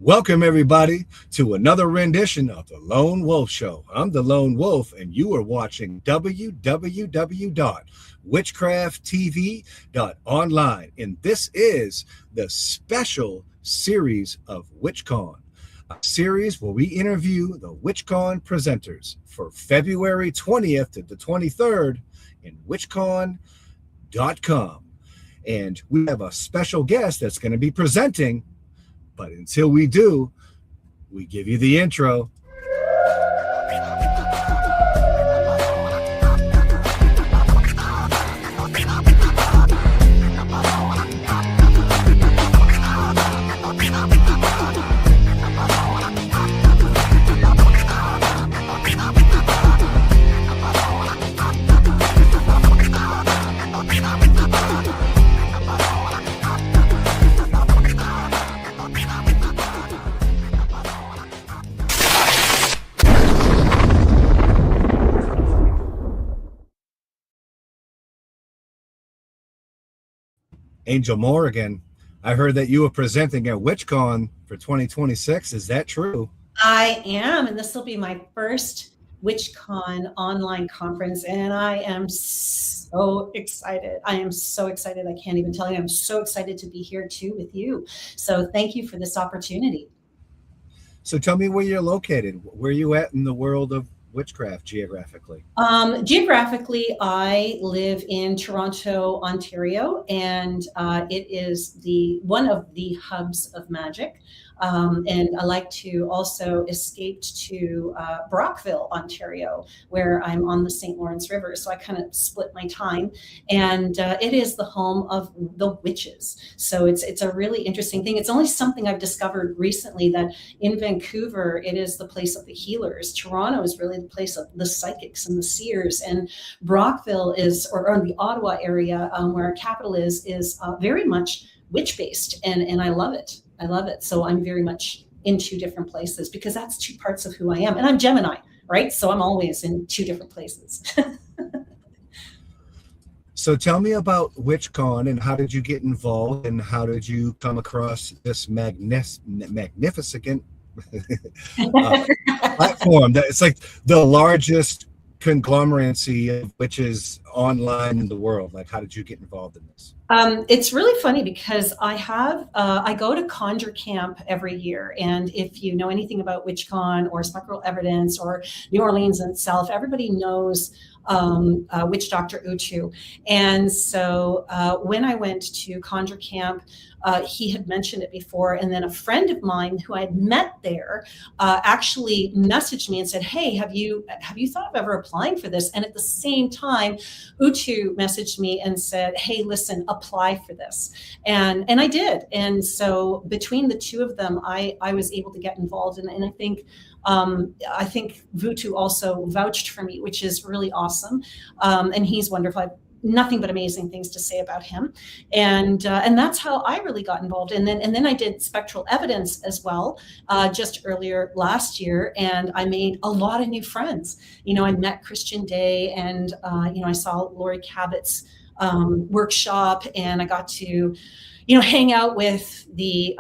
Welcome, everybody, to another rendition of The Lone Wolf Show. I'm the Lone Wolf, and you are watching www.witchcrafttv.online. And this is the special series of WitchCon, a series where we interview the WitchCon presenters for February 20th to the 23rd in witchcon.com. And we have a special guest that's going to be presenting. But until we do, we give you the intro. Angel Morrigan, I heard that you were presenting at WitchCon for 2026. Is that true? I am, and this will be my first WitchCon online conference, and I am so excited. I am so excited. I can't even tell you. I'm so excited to be here too with you. So thank you for this opportunity. So tell me where you're located. Where are you at in the world of witchcraft geographically? Geographically, I live in Toronto, Ontario, and it is one of the hubs of magic. And I like to also escape to Brockville, Ontario, where I'm on the St. Lawrence River. So I kind of split my time, and it is the home of the witches. So it's a really interesting thing. It's only something I've discovered recently, that in Vancouver, it is the place of the healers. Toronto is really the place of the psychics and the seers, and Brockville is, or the Ottawa area, where our capital is very much witch-based, and I love it. I love it. So I'm very much in two different places because that's two parts of who I am. And I'm Gemini, right? So I'm always in two different places. So tell me about WitchCon and how did you get involved and how did you come across this magnificent platform that it's like the largest conglomeracy of witches online in the world. Like, how did you get involved in this? It's really funny because I go to Conjure Camp every year. And if you know anything about WitchCon or Spectral Evidence or New Orleans itself, everybody knows Witch Dr. Utu. And so when I went to Conjure Camp, he had mentioned it before, and then a friend of mine who I had met there actually messaged me and said, "Hey, have you thought of ever applying for this?" And at the same time, Utu messaged me and said, "Hey, listen, apply for this," and I did. And so between the two of them, I was able to get involved, and I think Vutu also vouched for me, which is really awesome. And he's wonderful. I've nothing but amazing things to say about him. And that's how I really got involved. And then I did Spectral Evidence as well, just earlier last year. And I made a lot of new friends. I met Christian Day, and I saw Lori Cabot's workshop, and I got to hang out with the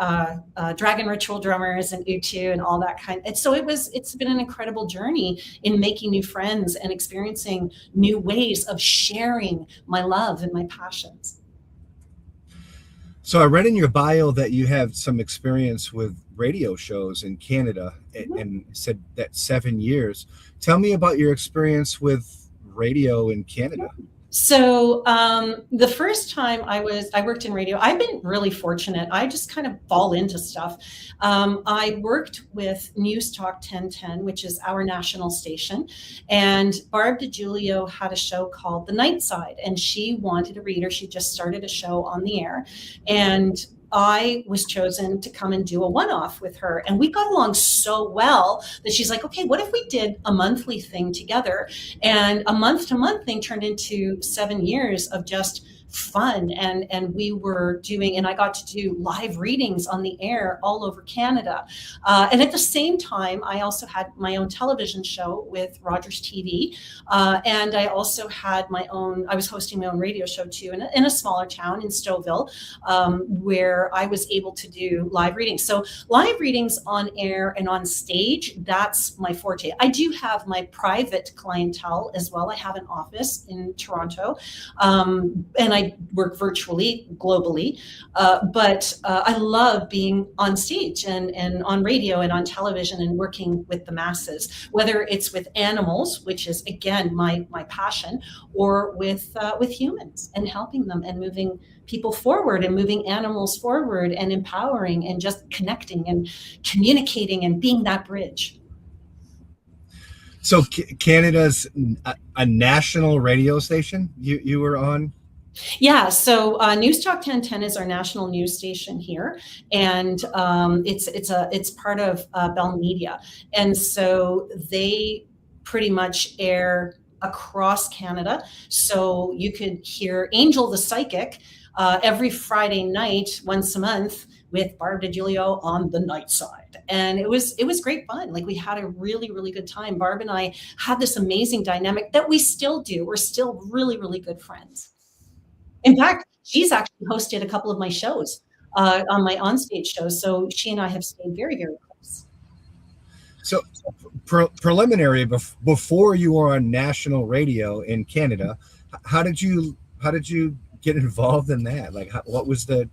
dragon ritual drummers and Utu and all that kind. And so it's been an incredible journey in making new friends and experiencing new ways of sharing my love and my passions. So I read in your bio that you have some experience with radio shows in Canada, and said that 7 years. Tell me about your experience with radio in Canada. So the first time I worked in radio, I've been really fortunate. I just kind of fall into stuff. I worked with Newstalk 1010, which is our national station. And Barb DiGiulio had a show called The Night Side, and she wanted a reader. She just started a show on the air. And I was chosen to come and do a one-off with her. And we got along so well that she's like, okay, what if we did a monthly thing together? And a month-to-month thing turned into 7 years of just fun. And we were doing, and I got to do live readings on the air all over Canada. And at the same time, I also had my own television show with Rogers TV. And I also had I was hosting my own radio show too in a smaller town in Stouffville, where I was able to do live readings. So live readings on air and on stage, that's my forte. I do have my private clientele as well. I have an office in Toronto, and I work virtually, globally. But I love being on stage and on radio and on television and working with the masses, whether it's with animals, which is again my passion, or with humans and helping them and moving people forward and moving animals forward and empowering and just connecting and communicating and being that bridge. So Canada's a national radio station you were on? Yeah, so Newstalk 1010 is our national news station here, and it's part of Bell Media, and so they pretty much air across Canada. So you could hear Angel the Psychic every Friday night, once a month, with Barb DiGiulio on the night side. And it was great fun. Like, we had a really, really good time. Barb and I had this amazing dynamic that we still do. We're still really, really good friends. In fact, she's actually hosted a couple of my shows on my onstage shows. So she and I have stayed very, very close. So preliminary, before you were on national radio in Canada, how did you get involved in that? Like, what was the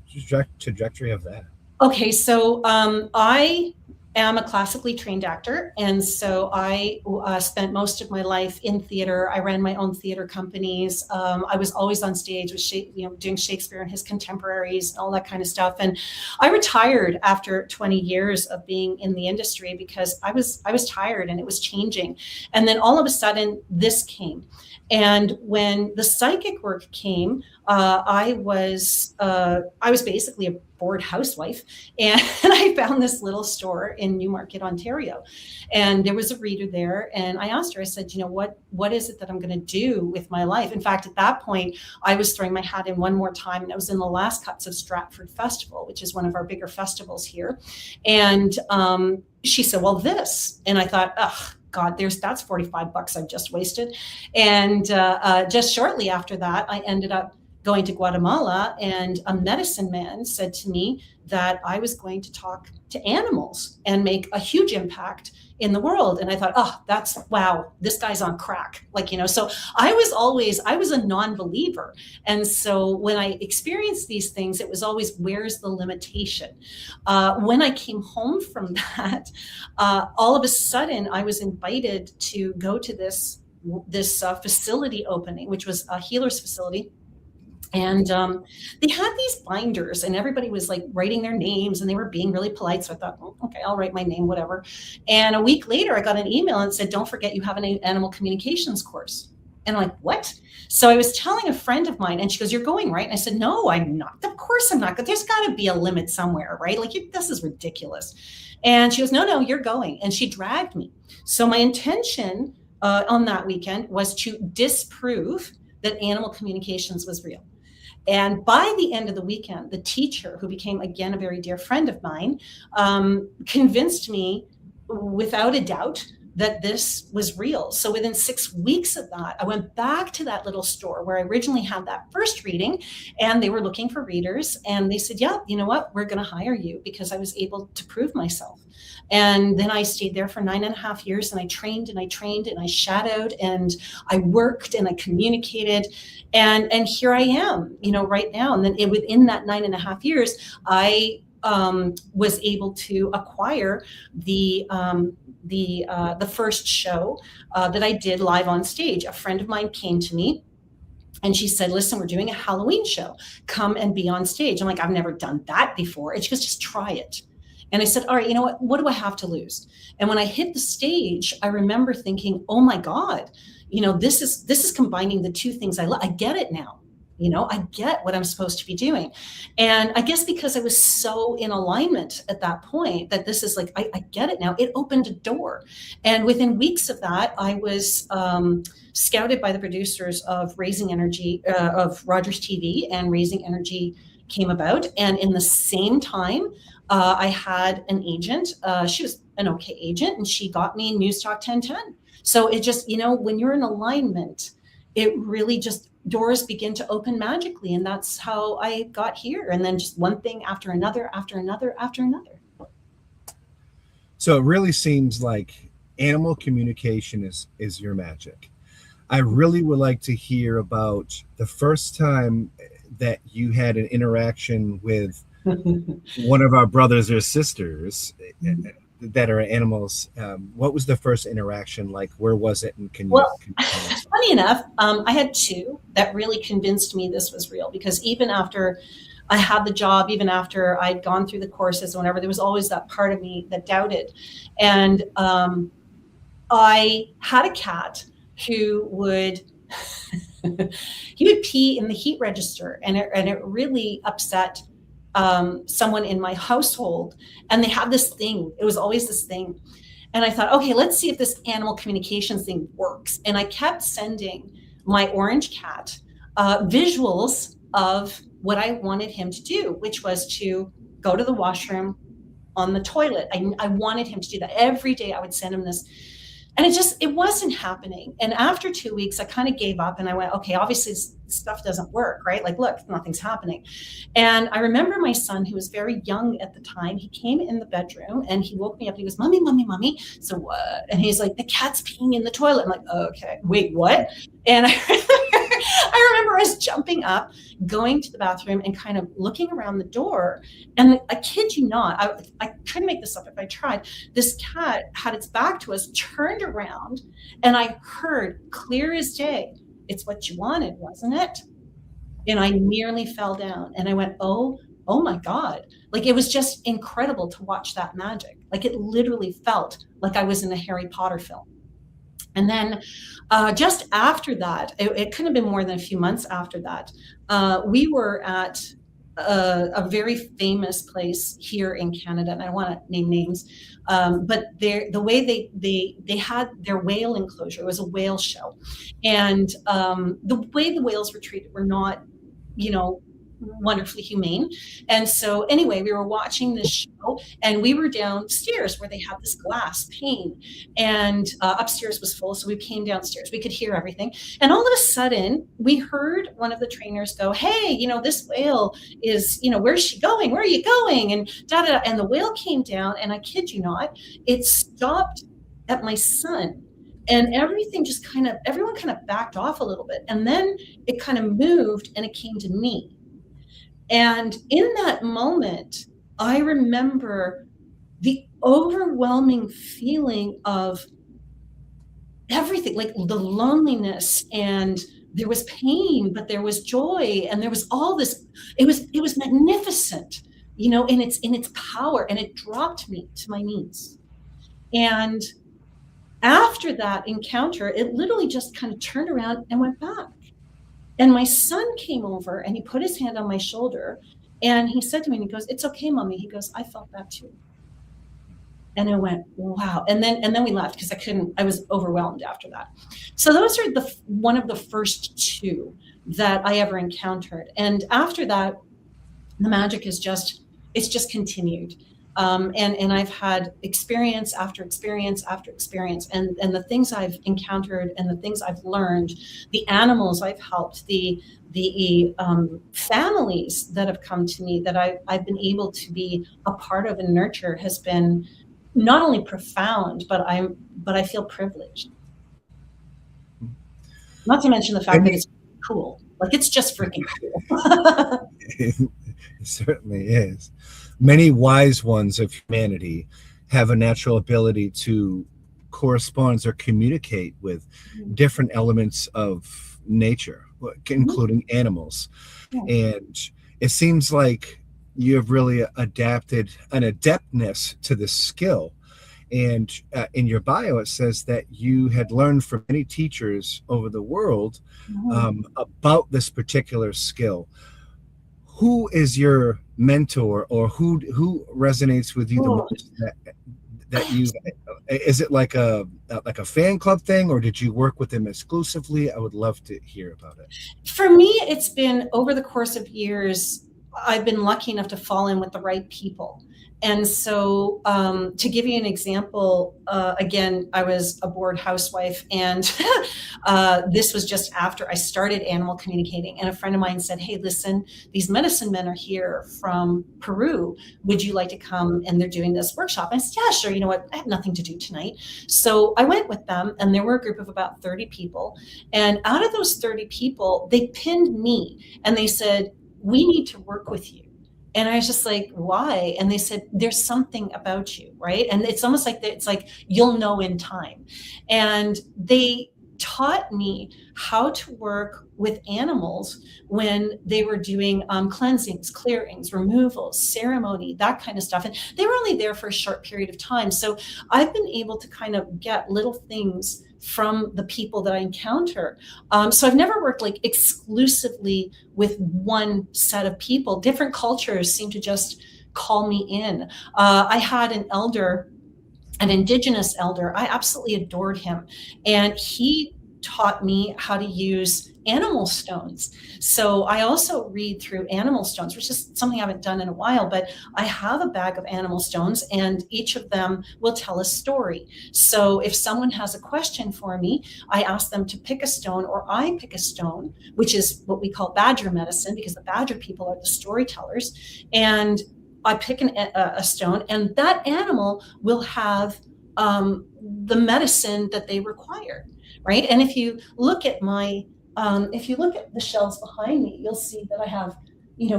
trajectory of that? Okay, so I am a classically trained actor, and so I spent most of my life in theater. I ran my own theater companies. I was always on stage with doing Shakespeare and his contemporaries, all that kind of stuff. And I retired after 20 years of being in the industry because I was tired and it was changing. And then all of a sudden, this came. And when the psychic work came, I was basically a bored housewife, and I found this little store in Newmarket, Ontario, and there was a reader there. And I asked her, I said, what is it that I'm going to do with my life? In fact, at that point, I was throwing my hat in one more time, and I was in the last cuts of Stratford Festival, which is one of our bigger festivals here. And she said, well, this. And I thought, ugh, God, that's $45 I've just wasted. And just shortly after that, I ended up going to Guatemala, and a medicine man said to me that I was going to talk to animals and make a huge impact in the world. And I thought, oh, wow, this guy's on crack. So I was a non-believer. And so when I experienced these things, it was always, where's the limitation? When I came home from that, all of a sudden I was invited to go to this facility opening, which was a healer's facility. And they had these binders, and everybody was like writing their names, and they were being really polite. So I thought, okay, I'll write my name, whatever. And a week later, I got an email and said, don't forget you have an animal communications course. And I'm like, what? So I was telling a friend of mine, and she goes, you're going, right? And I said, no, I'm not. Of course I'm not. There's got to be a limit somewhere, right? This is ridiculous. And she goes, no, you're going. And she dragged me. So my intention on that weekend was to disprove that animal communications was real. And by the end of the weekend, the teacher, who became, again, a very dear friend of mine, convinced me without a doubt that this was real. So within 6 weeks of that, I went back to that little store where I originally had that first reading, and they were looking for readers. And they said, yeah, you know what? We're going to hire you, because I was able to prove myself. And then I stayed there for 9.5 years, and I trained and I trained and I shadowed and I worked and I communicated. And here I am, right now. And then within that 9.5 years, I was able to acquire the first show that I did live on stage. A friend of mine came to me, and she said, listen, we're doing a Halloween show. Come and be on stage. I'm like, I've never done that before. And she goes, just try it. And I said, all right, you know what do I have to lose? And when I hit the stage, I remember thinking, oh my God, this is combining the two things I love. I get it now. I get what I'm supposed to be doing. And I guess because I was so in alignment at that point, that this is like, I get it now. It opened a door. And within weeks of that, I was scouted by the producers of Raising Energy, of Rogers TV, and Raising Energy came about. And in the same time, I had an agent. She was an okay agent, and she got me Newstalk 1010. So it just, when you're in alignment, it really just, doors begin to open magically. And that's how I got here. And then just one thing after another, after another, after another. So it really seems like animal communication is your magic. I really would like to hear about the first time that you had an interaction with one of our brothers or sisters that are animals. What was the first interaction like? Where was it? And can you funny enough, I had two that really convinced me this was real, because even after I had the job, even after I'd gone through the courses, whenever, there was always that part of me that doubted. And I had a cat who would he would pee in the heat register, and it really upset someone in my household. And they had this thing, it was always this thing. And I thought, okay, let's see if this animal communications thing works. And I kept sending my orange cat visuals of what I wanted him to do, which was to go to the washroom on the toilet. I wanted him to do that every day. I would send him this. And it wasn't happening. And after 2 weeks, I kind of gave up, and I went, okay, obviously this stuff doesn't work, right? Like, look, nothing's happening. And I remember my son, who was very young at the time, he came in the bedroom and he woke me up. He goes, mommy, mommy, mommy. So what? And he's like, the cat's peeing in the toilet. I'm like, okay, wait, what? And I remember us jumping up, going to the bathroom, and kind of looking around the door. And I kid you not, I couldn't make this up if I tried. This cat had its back to us, turned around, and I heard clear as day, it's what you wanted, wasn't it? And I nearly fell down, and I went, oh my God. Like, it was just incredible to watch that magic. Like, it literally felt like I was in a Harry Potter film. And then just after that, it couldn't have been more than a few months after that, we were at a very famous place here in Canada, and I don't want to name names, but the way they had their whale enclosure, it was a whale show. And the way the whales were treated were not, wonderfully humane. And so anyway, we were watching this show, and we were downstairs where they had this glass pane, and upstairs was full. So we came downstairs, we could hear everything. And all of a sudden we heard one of the trainers go, hey, this whale is, where's she going? Where are you going? And da, da, da. And the whale came down, and I kid you not, it stopped at my son. And everyone kind of backed off a little bit. And then it kind of moved, and it came to me. And in that moment, I remember the overwhelming feeling of everything, like the loneliness, and there was pain, but there was joy, and there was all this. It was magnificent, in its power, and it dropped me to my knees. And after that encounter, it literally just kind of turned around and went back. And my son came over, and he put his hand on my shoulder, and he said to me, and he goes, it's okay, mommy. He goes, I felt that too. And I went, wow. And then we left, because I was overwhelmed after that. So those are one of the first two that I ever encountered. And after that, the magic it's just continued. And I've had experience after experience after experience, and the things I've encountered, and the things I've learned, the animals I've helped, the families that have come to me that I've been able to be a part of and nurture, has been not only profound, but I feel privileged. Not to mention the fact that it's cool. Like, it's just freaking cool. It certainly is. Many wise ones of humanity have a natural ability to correspond or communicate with different elements of nature, including animals. And it seems like you have really adapted an adeptness to this skill. And in your bio, it says that you had learned from many teachers over the world about this particular skill. Who is your mentor, or who resonates with you the Oh, most? That you, is it like a fan club thing, or did you work with them exclusively? I would love to hear about it. for me, it's been over the course of years, I've been lucky enough to fall in with the right people. And so, to give you an example, again, I was a bored housewife, and this was just after I started animal communicating. And a friend of mine said, "Hey, listen, these medicine men are here from Peru. Would you like to come? And they're doing this workshop." I said, "Yeah, sure. You know what? I have nothing to do tonight." So I went with them, and there were a group of about 30 people. And out of those 30 people, they pinned me and they said, "We need to work with you." And I was just like, "Why?" And they said, "There's something about you," right? And it's almost like it's like you'll know in time. And they taught me how to work with animals when they were doing cleansings, clearings, removals, ceremony, that kind of stuff. And they were only there for a short period of time. So I've been able to kind of get little things from the people that I encounter. So I've never worked like exclusively with one set of people. Different cultures seem to just call me in. I had an elder, an indigenous elder. I absolutely adored him. And he taught me how to use animal stones. So I also read through animal stones, which is something I haven't done in a while, but I have a bag of animal stones and each of them will tell a story. So if someone has a question for me, I ask them to pick a stone, or I pick a stone, which is what we call badger medicine, because the badger people are the storytellers. And I pick a stone, and that animal will have the medicine that they require, right? And if you look at if you look at the shelves behind me, you'll see that I have,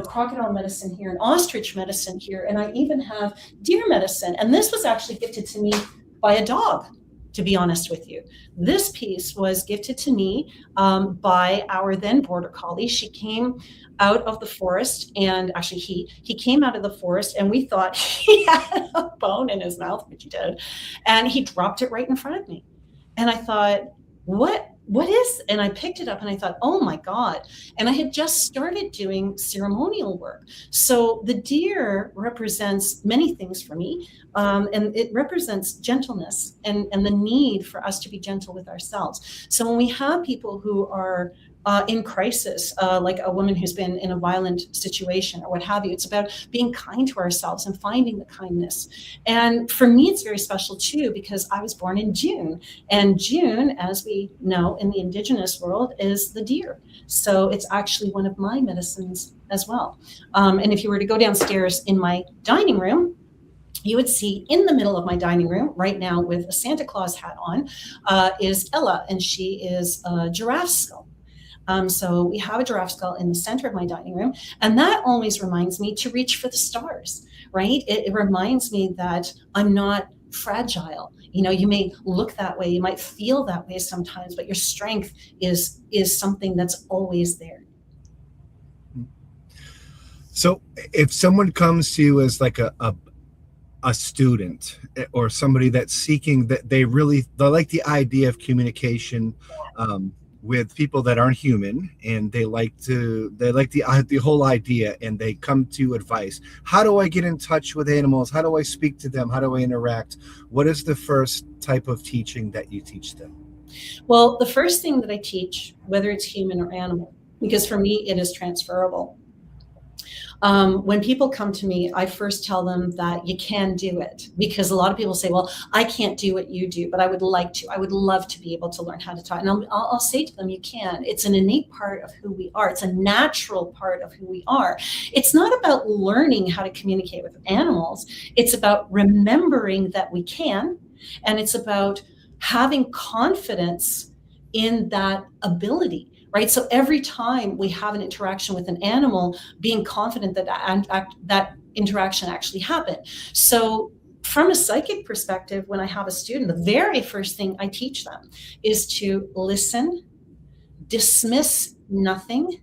crocodile medicine here and ostrich medicine here, and I even have deer medicine. And this was actually gifted to me by a dog, to be honest with you. This piece was gifted to me by our then border collie. She came out of the forest, and actually he came out of the forest, and we thought he had a bone in his mouth, which he did, and he dropped it right in front of me. And I thought, what is, and I picked it up and I thought, oh my God. And I had just started doing ceremonial work. So the deer represents many things for me. And it represents gentleness and the need for us to be gentle with ourselves. So when we have people who are in crisis, like a woman who's been in a violent situation or what have you, it's about being kind to ourselves and finding the kindness. And for me, it's very special too, because I was born in June, and June, as we know in the indigenous world, is the deer. So it's actually one of my medicines as well. And if you were to go downstairs in my dining room, you would see in the middle of my dining room right now with a Santa Claus hat on is Ella, and she is a giraffe skull. So we have a giraffe skull in the center of my dining room, and that always reminds me to reach for the stars, right? It reminds me that I'm not fragile. You may look that way, you might feel that way sometimes, but your strength is something that's always there. So if someone comes to you as like a student, or somebody that's seeking, that they like the idea of communication with people that aren't human, and they like the whole idea, and they come to advice, how do I get in touch with animals? How do I speak to them? How do I interact? What is the first type of teaching that you teach them? Well, the first thing that I teach, whether it's human or animal, because for me it is transferable. When people come to me, I first tell them that you can do it, because a lot of people say, well, I can't do what you do, but I would like to. I would love to be able to learn how to talk. And I'll say to them, you can. It's an innate part of who we are. It's a natural part of who we are. It's not about learning how to communicate with animals. It's about remembering that we can, and it's about having confidence in that ability. Right. So every time we have an interaction with an animal, being confident that that interaction actually happened. So from a psychic perspective, when I have a student, the very first thing I teach them is to listen, dismiss nothing,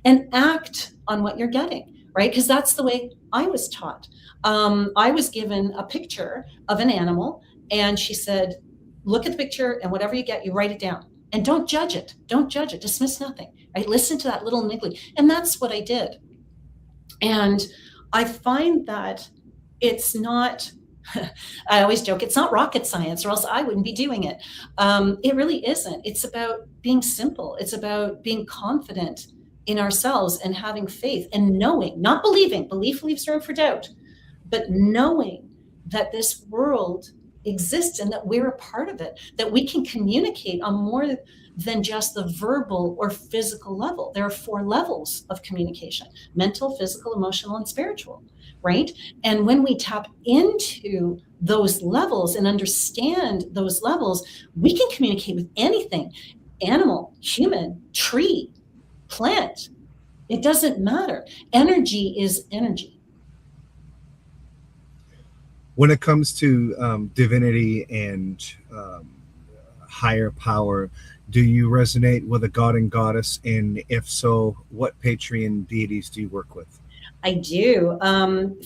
and act on what you're getting. right? Because that's the way I was taught. I was given a picture of an animal, and she said, look at the picture, and whatever you get, you write it down. And don't judge it. Don't judge it. Dismiss nothing. Right? Listen to that little niggly. And that's what I did. And I find that it's not, I always joke, it's not rocket science, or else I wouldn't be doing it. It really isn't. It's about being simple. It's about being confident in ourselves and having faith and knowing, not believing. Belief leaves room for doubt, but knowing that this world exists and that we're a part of it, that we can communicate on more than just the verbal or physical level. There are 4 levels of communication: mental, physical, emotional, and spiritual, right? And when we tap into those levels and understand those levels, we can communicate with anything: animal, human, tree, plant. It doesn't matter. Energy is energy. When it comes to divinity and higher power, do you resonate with a god and goddess? And if so, what patron deities do you work with? I do.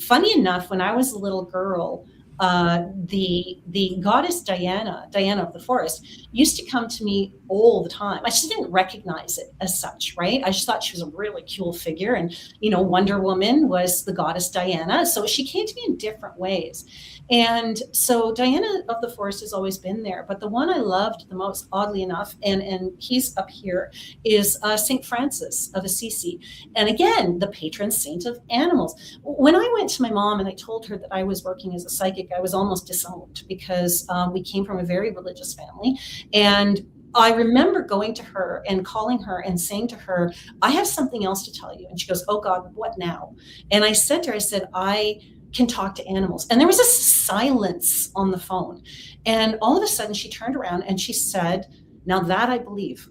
Funny enough, when I was a little girl, the goddess Diana of the forest, used to come to me all the time. I just didn't recognize it as such, right? I just thought she was a really cool figure. And, Wonder Woman was the goddess Diana. So she came to me in different ways. And so Diana of the forest has always been there. But the one I loved the most, oddly enough, and he's up here, is St. Francis of Assisi. And again, the patron saint of animals. When I went to my mom and I told her that I was working as a psychic, I was almost disowned, because we came from a very religious family. And I remember going to her and calling her and saying to her, I have something else to tell you. And she goes, oh God, what now? And I said to her, I can talk to animals. And there was a silence on the phone. And all of a sudden she turned around and she said, now that I believe.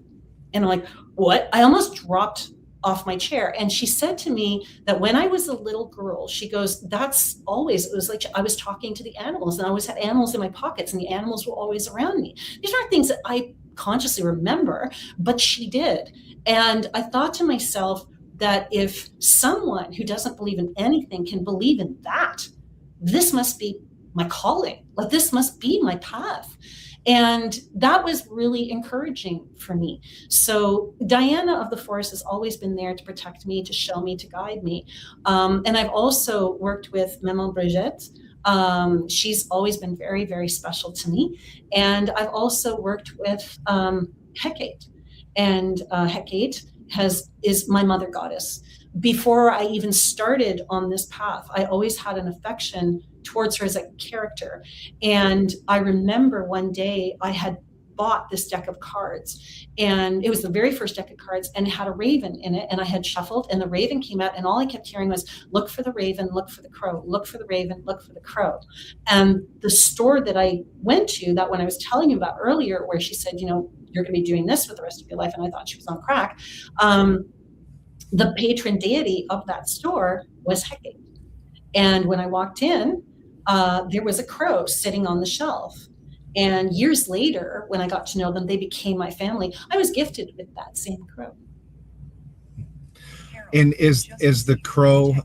And I'm like, what? I almost dropped off my chair. And she said to me that when I was a little girl, she goes, it was like I was talking to the animals, and I always had animals in my pockets, and the animals were always around me. These aren't things that I consciously remember, but she did. And I thought to myself that if someone who doesn't believe in anything can believe in that, this must be my calling. Like, this must be my path. And that was really encouraging for me. So Diana of the forest has always been there to protect me, to show me, to guide me. And I've also worked with Maman Brigitte. She's always been very, very special to me. And I've also worked with Hecate. And Hecate is my mother goddess. Before I even started on this path, I always had an affection towards her as a character. And I remember one day I had bought this deck of cards, and it was the very first deck of cards, and it had a raven in it, and I had shuffled, and the raven came out, and all I kept hearing was, look for the raven, look for the crow, look for the raven, look for the crow. And the store that I went to, that one I was telling you about earlier, where she said, you're going to be doing this for the rest of your life, and I thought she was on crack, the patron deity of that store was Hecate. And when I walked in, there was a crow sitting on the shelf. And years later, when I got to know them, they became my family. I was gifted with that same crow. And is the crow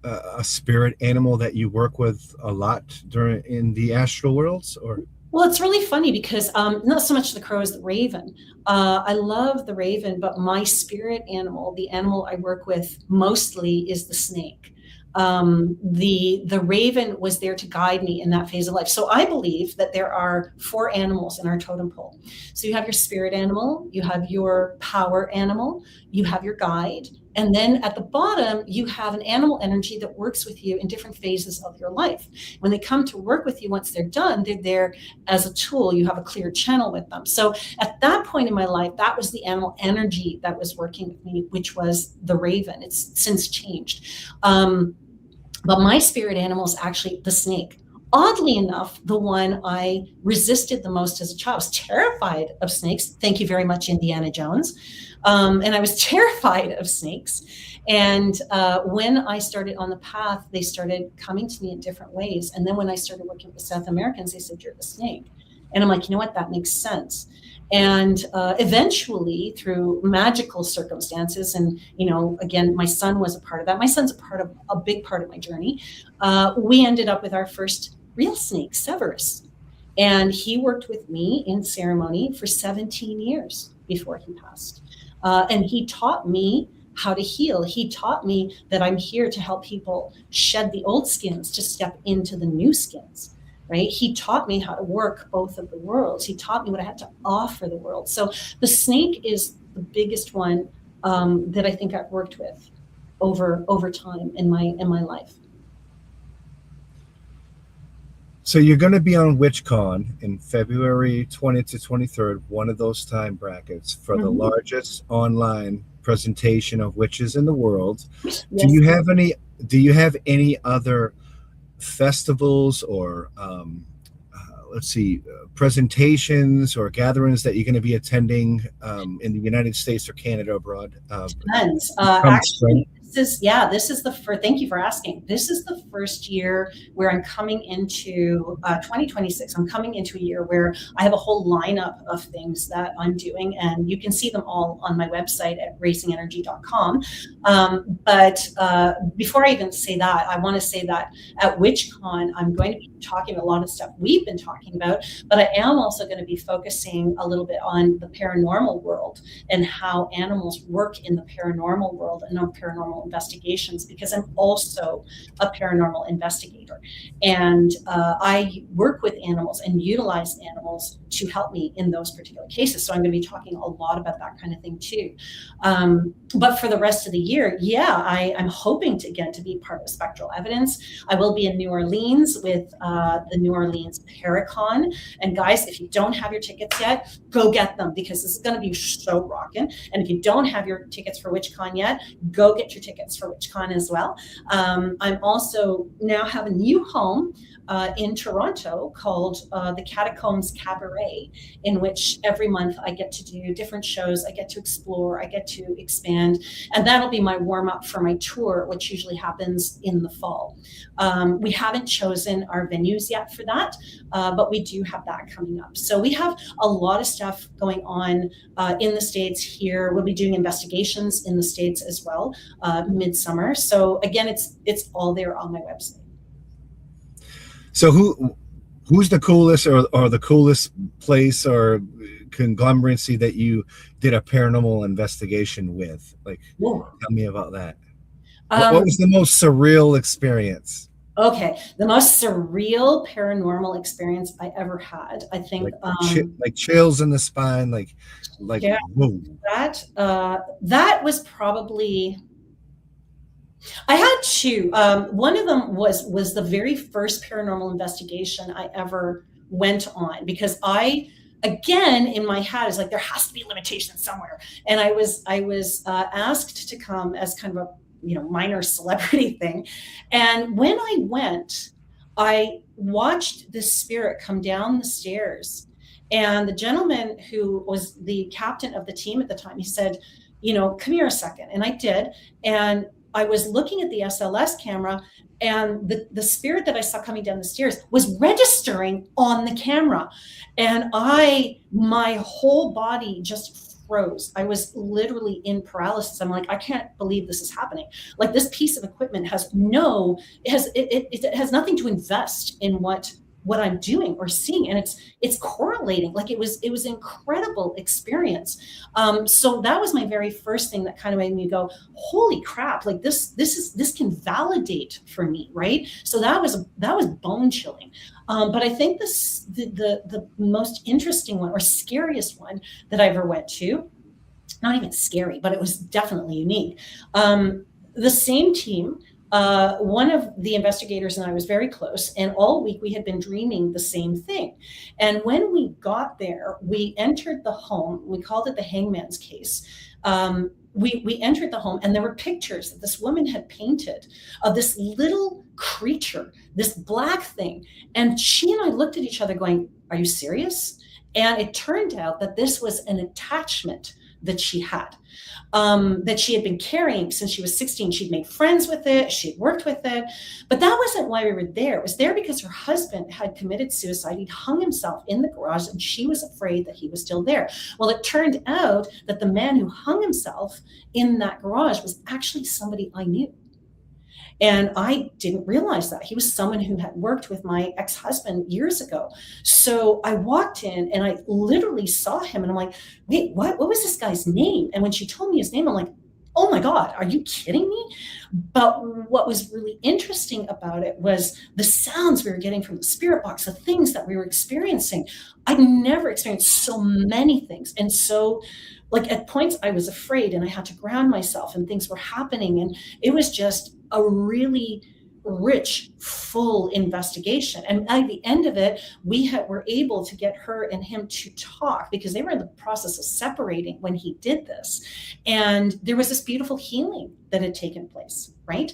a spirit animal that you work with a lot in the astral worlds, or? Well, it's really funny because not so much the crow as the raven. I love the raven, but my spirit animal, the animal I work with mostly, is the snake. The raven was there to guide me in that phase of life. So I believe that there are 4 animals in our totem pole. So you have your spirit animal, you have your power animal, you have your guide, and then at the bottom, you have an animal energy that works with you in different phases of your life. When they come to work with you, once they're done, they're there as a tool. You have a clear channel with them. So at that point in my life, that was the animal energy that was working with me, which was the raven. It's since changed. But my spirit animal is actually the snake. Oddly enough, the one I resisted the most as a child. I was terrified of snakes. Thank you very much, Indiana Jones. And I was terrified of snakes. And when I started on the path, they started coming to me in different ways. And then when I started working with South Americans, they said, you're the snake. And I'm like, you know what, that makes sense. And eventually, through magical circumstances, and again, my son was a part of that. My son's a big part of my journey. We ended up with our first real snake, Severus, and he worked with me in ceremony for 17 years before he passed. And he taught me how to heal. He taught me that I'm here to help people shed the old skins to step into the new skins. Right? He taught me how to work both of the worlds. He taught me what I had to offer the world. So the snake is the biggest one that I think I've worked with over time in my life. So you're going to be on WitchCon in February 20th to 23rd, one of those time brackets for the largest online presentation of witches in the world. Yes. Do you have any other festivals or presentations or gatherings that you're going to be attending in the United States or Canada abroad? Depends. Actually, this is the first. Thank you for asking. This is the first year where I'm coming into 2026. I'm coming into a year where I have a whole lineup of things that I'm doing, and you can see them all on my website at racingenergy.com. But before I even say that, I want to say that at WitchCon, I'm going to be talking a lot of stuff we've been talking about, but I am also going to be focusing a little bit on the paranormal world and how animals work in the paranormal world and on paranormal investigations, because I'm also a paranormal investigator, and I work with animals and utilize animals to help me in those particular cases. So I'm going to be talking a lot about that kind of thing too. But for the rest of the year, I'm hoping to get to be part of Spectral Evidence. I will be in New Orleans with the New Orleans Paracon. And guys, if you don't have your tickets yet, go get them, because this is going to be so rocking. And if you don't have your tickets for WitchCon yet, go get your tickets for WitchCon as well. I'm also now have a new home in Toronto called the Catacombs Cabaret, in which every month I get to do different shows. I get to explore, I get to expand, and that'll be my warm up for my tour, which usually happens in the fall. We haven't chosen our venues yet for that, but we do have that coming up. So we have a lot of stuff going on in the States here. We'll be doing investigations in the States as well, midsummer. So again, it's all there on my website. So who's the coolest or the coolest place or conglomeracy that you did a paranormal investigation with? Like, tell me about that. What was the most surreal experience? Okay, the most surreal paranormal experience I ever had, I think. Like chills in the spine, like yeah, whoa. That was probably. I had two. One of them was the very first paranormal investigation I ever went on, because again, in my head, is like, there has to be limitations somewhere. And I was asked to come as kind of a minor celebrity thing. And when I went, I watched this spirit come down the stairs. And the gentleman who was the captain of the team at the time, he said, come here a second. And I did. And I was looking at the SLS camera, and the spirit that I saw coming down the stairs was registering on the camera. And my whole body just froze. I was literally in paralysis. I'm like, I can't believe this is happening. Like, this piece of equipment has nothing to invest in what I'm doing or seeing, and it's correlating. Like, it was an incredible experience. So that was my very first thing that kind of made me go, holy crap! Like, this can validate for me, right? So that was bone chilling. But I think the most interesting one, or scariest one, that I ever went to, not even scary, but it was definitely unique. The same team. One of the investigators and I was very close, and all week we had been dreaming the same thing. And when we got there, we entered the home. We called it the Hangman's Case. We entered the home, and there were pictures that this woman had painted of this little creature, this black thing. And she and I looked at each other going, are you serious? And it turned out that this was an attachment that she had, that she had been carrying since she was 16. She'd made friends with it. She'd worked with it. But that wasn't why we were there. It was there because her husband had committed suicide. He'd hung himself in the garage, and she was afraid that he was still there. Well, it turned out that the man who hung himself in that garage was actually somebody I knew. And I didn't realize that. He was someone who had worked with my ex-husband years ago. So I walked in and I literally saw him and I'm like, wait, what was this guy's name? And when she told me his name, I'm like, oh my God, are you kidding me? But what was really interesting about it was the sounds we were getting from the spirit box, the things that we were experiencing. I'd never experienced so many things. And so, like, at points I was afraid and I had to ground myself and things were happening. And it was just a really rich, full investigation. And at the end of it, were able to get her and him to talk, because they were in the process of separating when he did this. And there was this beautiful healing that had taken place, right?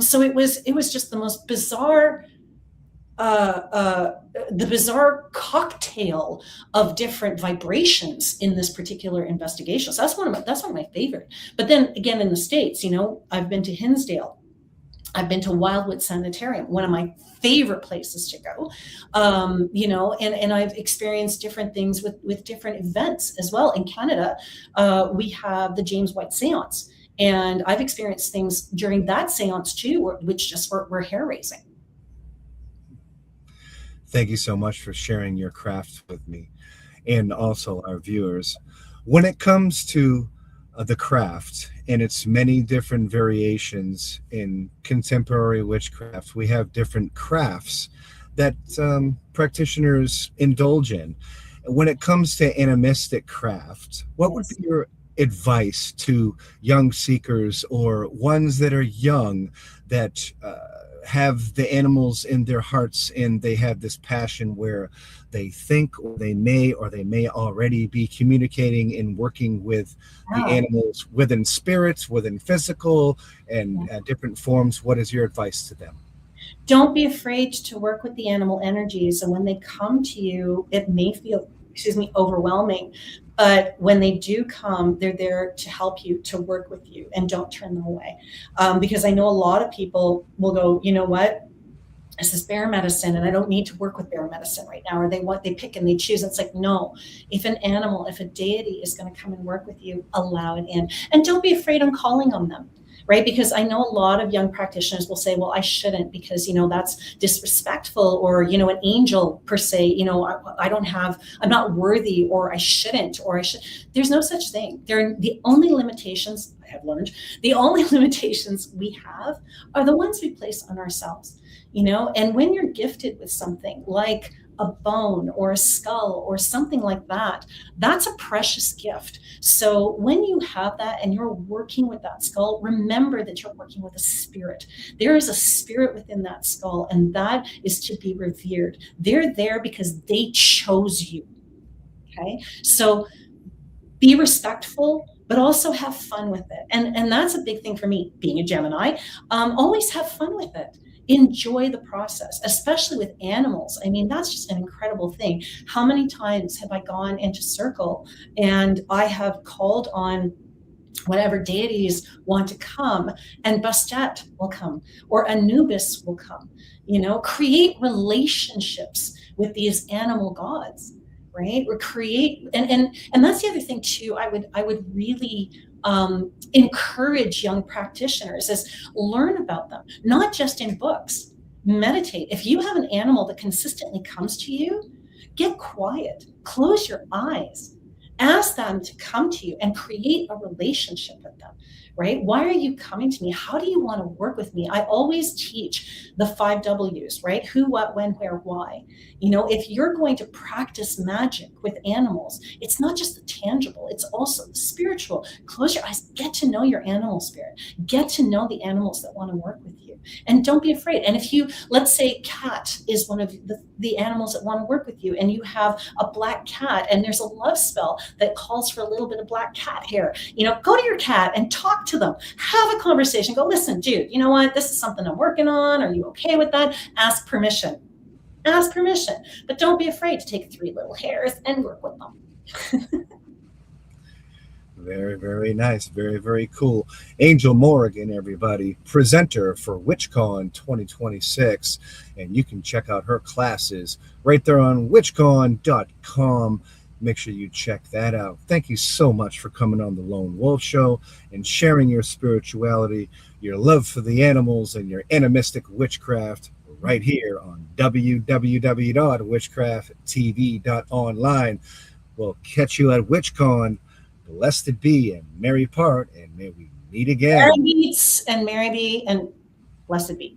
So it was just the most bizarre, the bizarre cocktail of different vibrations in this particular investigation. So that's one of my favorite. But then again, in the States, I've been to Hinsdale. I've been to Wildwood Sanitarium, one of my favorite places to go, and I've experienced different things with different events as well. In Canada, we have the James White Seance, and I've experienced things during that seance too, which just were hair raising. Thank you so much for sharing your craft with me and also our viewers. When it comes to the craft and its many different variations in contemporary witchcraft, we have different crafts that practitioners indulge in. When it comes to animistic craft, what would be your advice to young seekers or ones that are young that have the animals in their hearts and they have this passion where they think or they may already be communicating and working with the animals within spirits, within physical and different forms? What is your advice to them? Don't be afraid to work with the animal energies. And when they come to you, it may feel, overwhelming. But when they do come, they're there to help you, to work with you, and don't turn them away. Because I know a lot of people will go, you know what? This is bear medicine and I don't need to work with bear medicine right now. Or they pick and they choose. It's like, no, if a deity is going to come and work with you, allow it in. And don't be afraid on calling on them. Right? Because I know a lot of young practitioners will say, well, I shouldn't because, that's disrespectful, or, an angel per se, I'm not worthy, or I shouldn't, or I should. There's no such thing. The only limitations I have learned, the only limitations we have are the ones we place on ourselves, and when you're gifted with something like a bone or a skull or something like that, that's a precious gift. So when you have that and you're working with that skull, remember that you're working with a spirit. There is a spirit within that skull, and that is to be revered. They're there because they chose you. Okay. So be respectful, but also have fun with it. And that's a big thing for me, being a Gemini. Always have fun with it. Enjoy the process, especially with animals. I mean, that's just an incredible thing. How many times have I gone into circle and I have called on whatever deities want to come, and Bastet will come, or Anubis will come, create relationships with these animal gods, right? Or create, and that's the other thing too, I would really encourage young practitioners is learn about them, not just in books. Meditate. If you have an animal that consistently comes to you, get quiet, close your eyes, ask them to come to you and create a relationship with them, right? Why are you coming to me? How do you want to work with me? I always teach the 5 W's, right? Who, what, when, where, why. If you're going to practice magic with animals, it's not just the tangible, it's also the spiritual. Close your eyes, get to know your animal spirit, get to know the animals that want to work with you. And don't be afraid. And if you, let's say cat is one of the animals that want to work with you, and you have a black cat and there's a love spell that calls for a little bit of black cat hair, go to your cat and talk to them, have a conversation, go, listen, dude, you know what? This is something I'm working on. Are you okay with that? Ask permission, but don't be afraid to take 3 little hairs and work with them. Very, very nice. Very, very cool. Angel Morrigan, everybody, presenter for WitchCon 2026. And you can check out her classes right there on witchcon.com. Make sure you check that out. Thank you so much for coming on the Lone Wolf Show and sharing your spirituality, your love for the animals, and your animistic witchcraft right here on www.witchcrafttv.online. We'll catch you at WitchCon. Blessed be and merry part, and may we meet again. Merry meets and merry be and blessed be.